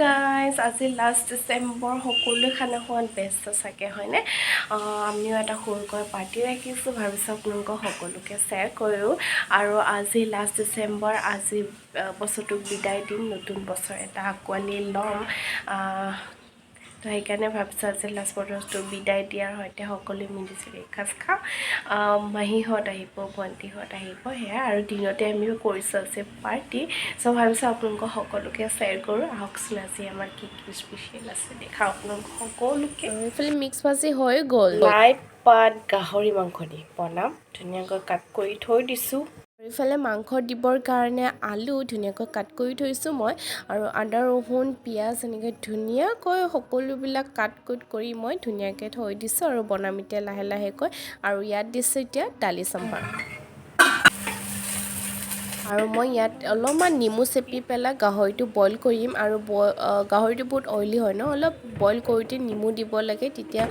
guys আজি last December সকলোৱে খানা খোৱাত ব্যস্ত চাগে হয়নে আমিও এটা সৰুকৈ পাৰ্টি ৰাখিছোঁ ভাবিছোঁ আপোনালোকক সকলোকে শ্বেয়াৰ কৰোঁ আৰু আজি লাষ্ট ডিচেম্বৰ আজি বছৰটোক বিদায় দিম নতুন বছৰ এটা আঁকোৱালি ল'ম তো সেইকাৰণে ভাবিছোঁ আজি লাষ্ট বছৰটো বিদায় দিয়াৰ সৈতে সকলোৱে মিলিজুলি এসাঁজ খাওঁ মাহীহঁত আহিব ভণ্টিহঁত আহিব সেয়া আৰু দিনতে আমি কৰিছোঁ আজি পাৰ্টি চ' ভাবিছোঁ আপোনালোকক সকলোকে শ্বেয়াৰ কৰোঁ আহকচোন আজি আমাৰ কি কি স্পেচিয়েল আছে দেখাওঁ আপোনালোকক সকলোকে এইফালে মিক্স ভাজি হৈ গ'ল লাই পাত গাহৰি মাংস দি বনাম ধুনীয়াকৈ কাট কৰি থৈ দিছোঁ এইফালে মাংস দিবৰ কাৰণে আলু ধুনীয়াকৈ কাট কৰি থৈছোঁ মই আৰু আদা ৰহুন পিঁয়াজ এনেকৈ ধুনীয়াকৈ সকলোবিলাক কাট কুট কৰি মই ধুনীয়াকৈ থৈ দিছোঁ আৰু বনাম এতিয়া লাহে লাহেকৈ আৰু ইয়াত দিছোঁ এতিয়া দালি চাম্বাৰ আৰু মই ইয়াত অলপমান নেমু চেপি পেলাই গাহৰিটো বইল কৰিম আৰু গাহৰিটো বহুত অইলি হয় ন অলপ বইল কৰোঁতে নেমু দিব লাগে তেতিয়া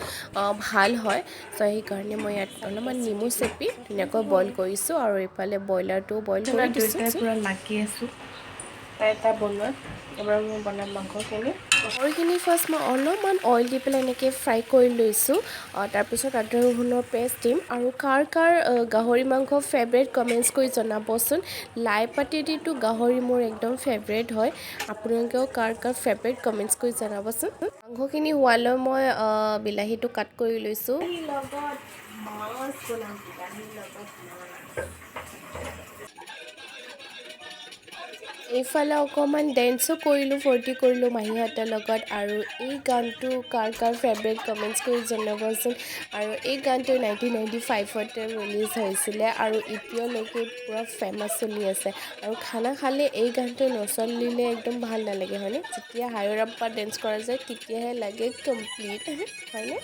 ভাল হয় চ' সেইকাৰণে মই ইয়াত অলপমান নেমু চেপি ধুনীয়াকৈ বইল কৰিছোঁ আৰু এইফালে ব্ৰইলাৰটো বইল কৰি দিছোঁ পূৰা লাগি আছোঁ এটা বনোৱাত এবাৰ মই বনাম গাহৰিখিনি ফাৰ্ষ্ট মই অলপমান অইল দি পেলাই এনেকৈ ফ্ৰাই কৰি লৈছোঁ তাৰপিছত আদা ৰহুনৰ পেষ্ট দিম আৰু কাৰ গাহৰি মাংস ফেভৰেট কমেণ্টছ কৰি জনাবচোন লাই পাতেদিতো গাহৰি মোৰ একদম ফেভৰেট হয় আপোনালোকেও কাৰ ফেভৰেট কমেণ্টছ কৰি জনাবচোন মাংসখিনি হোৱালৈ মই বিলাহীটো কাট কৰি লৈছোঁ এইফালে অকণমান ডেন্সো কৰিলোঁ ফূৰ্তি কৰিলোঁ মাহীহঁতৰ লগত আৰু এই গানটো কাৰ ফেভৰেট কমেণ্টছ কৰি জনাবচোন আৰু এই গানটো 1995তে ৰিলিজ হৈছিলে আৰু এতিয়ালৈকে পূৰা ফেমাছ চলি আছে আৰু খানা খালে এই গানটো নচলিলে একদম ভাল নালাগে হয়নে যেতিয়া হায়াৰ আপ বা ডেন্স কৰা যায় তেতিয়াহে লাগে কমপ্লিট হয়নে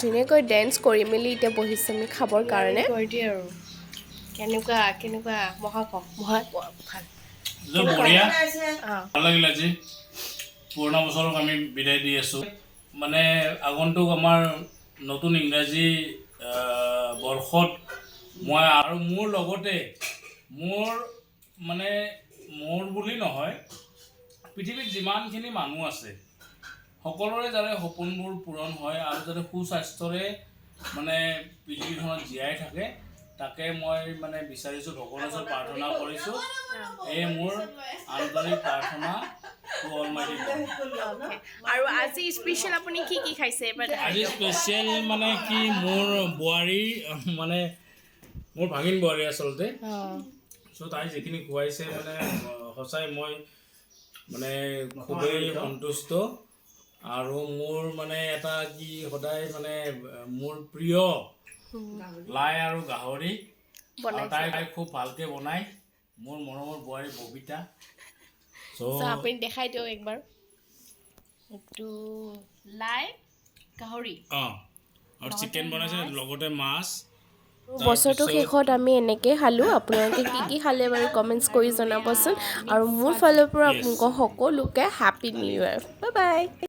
ধুনীয়াকৈ ডেন্স কৰি মেলি এতিয়া বহিছোঁ আমি খাবৰ কাৰণে কৰি দিয়ে আৰু কেনেকুৱা ভাল লাগিল আজি পুৰণা বছৰক আমি বিদায় দি আছোঁ মানে আগন্তুক আমাৰ নতুন ইংৰাজী বৰ্ষত মই আৰু মোৰ লগতে মোৰ বুলি নহয় পৃথিৱীত যিমানখিনি মানুহ আছে সকলোৰে যাতে সপোনবোৰ পূৰণ হয় আৰু যাতে সুস্বাস্থ্যৰে পৃথিৱীখনত জীয়াই থাকে তাকে মই বিচাৰিছোঁ ভগৱানৰ ওচৰত প্ৰাৰ্থনা কৰিছোঁ এই মোৰ আন্তৰিক প্ৰাৰ্থনা আৰু আজি স্পেচিয়েল আপুনি কি খাইছে আজি স্পেচিয়েল কি মোৰ বোৱাৰী মোৰ ভাগিন বোৱাৰী আচলতে চ' তাই যিখিনি খুৱাইছে সঁচাই মই খুবেই সন্তুষ্ট আৰু মোৰ এটা কি সদায় মোৰ প্ৰিয় লাই আৰু গাহৰি তাই খুব ভালকৈ বনায় মোৰ মৰমৰ বোৱাৰী ববিতা আপুনি দেখাই দিয়ক একবাৰ এইটো লাই গাহৰি আৰু চিকেন বনাইছে লগতে মাছ বছৰটো শেষত আমি এনেকৈ খালোঁ আপোনালোকে কি খালে বাৰু কমেণ্টছ কৰি জনাবচোন আৰু মোৰ ফালৰ পৰা আপোনালোকক সকলোকে happy new year bye bye